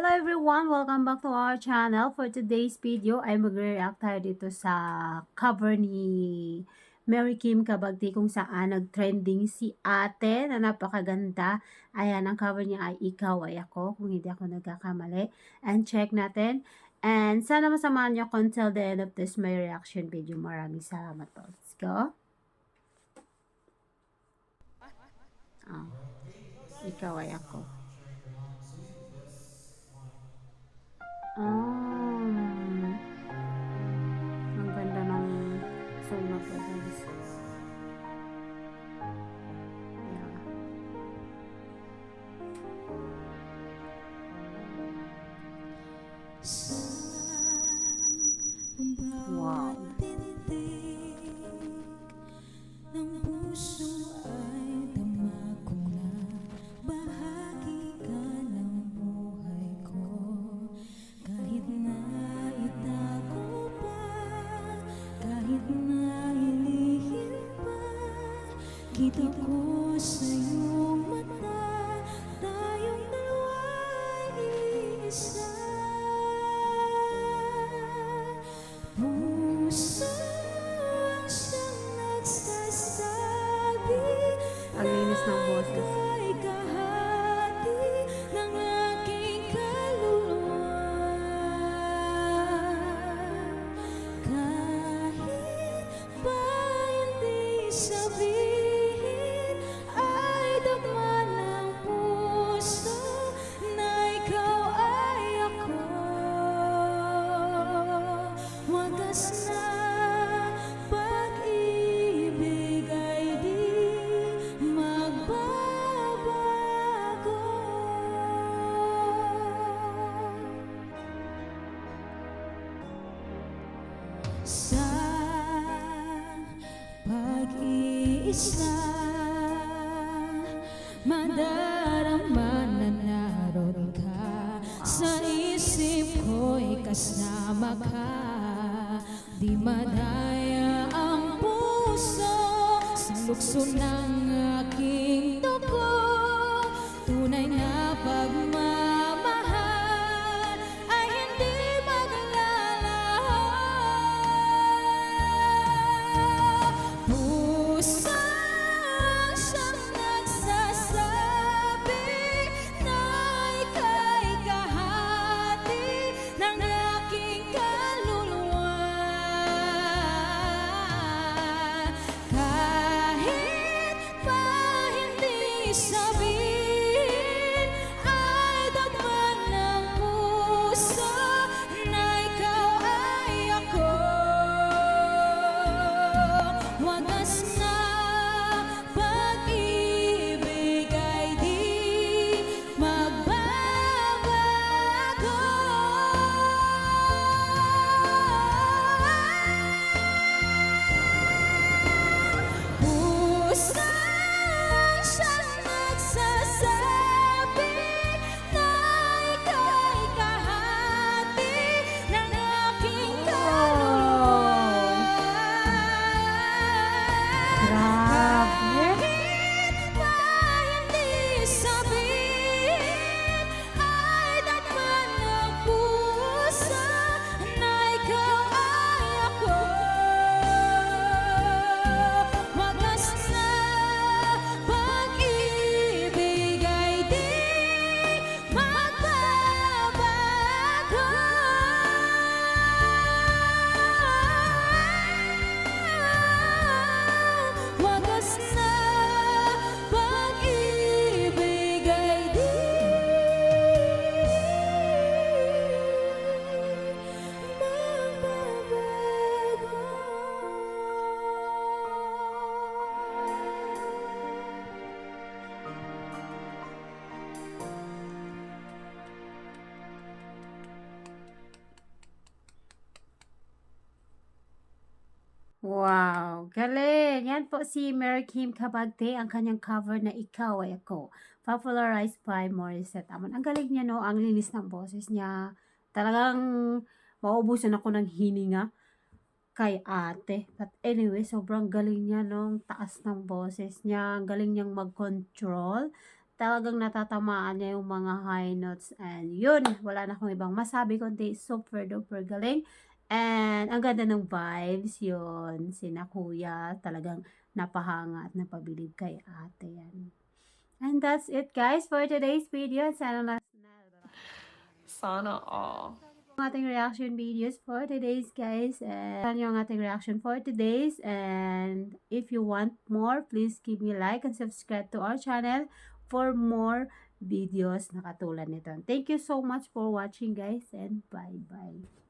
Hello everyone! Welcome back to our channel. For today's video ay magre-react tayo dito sa cover ni Mary Kim Kabagti kung saan nag-trending si ate na napakaganda. Ayan, ang cover niya ay Ikaw Ay Ako, kung hindi ako nagkakamali. And check natin. And sana masamahan niyo ako until the end of this my reaction video. Maraming salamat po. Let's go. Oh, Ikaw Ay Ako. Ang ganda ng song na to, guys. Wow. Ng puso ay damako na bahagi ka ng buhay ko. Kahit na itago pa, kahit na ilihim pa, kita ko sa iyong mata, tayong dalawa'y iisa. Puso ang siyang nagsasabi, Ang linis ng boses. ika'y kahati ng aking kaluluwa. Kahit pa hindi sabihin, ay dama ng puso na ikaw ay ako. Wagas na pag-ibig ay di magbabago. Sa pag-iisa, madarama na naroon ka sa isip ko'y kasama ka. Di madaya ang puso sa lukso ng aking dugo. Tunay na pagmamahal ay hindi maglalaho. Puso ang siyang nagsasabi na ika'y kahati ng aking kaluluwa. Kahit pa hindi sabihin, ay dama ng puso na ikaw ay ako. Wagas na pag-ibig ay di magbabago. Puso ang siyang nagsasabi na ika'y kahati ng aking kaluluwa. Grabe. Kahit pa hindi sabihin, ay dama ng puso na ikaw ay ako. Wagas na pag-ibig ay di magbabago. Wagas na pag-ibig ay di magbabago. Wow, galing! Yan po si Mary Kim Kabagte, ang kanyang cover na Ikaw Ay Ako, popularized by Morissette Amon. Ang galing niya, no? Ang linis ng boses niya. Talagang mauubusan ako ng hininga kay ate. But anyway, sobrang galing niya, no? Ang taas ng boses niya. Ang galing niyang mag-control talagang natatamaan niya yung mga high notes. And yun, wala na akong ibang masabi kundi super duper galing. And ang ganda ng vibes yun. Sina kuya talagang napahanga at napabilib kay ate yan. And that's it guys for today's video. Sana all. Ang ating reaction videos for today's guys, and yung ating reaction for today's. And if you want more, please give me like and subscribe to our channel for more videos na katulad nito. Thank you so much for watching guys, and bye bye.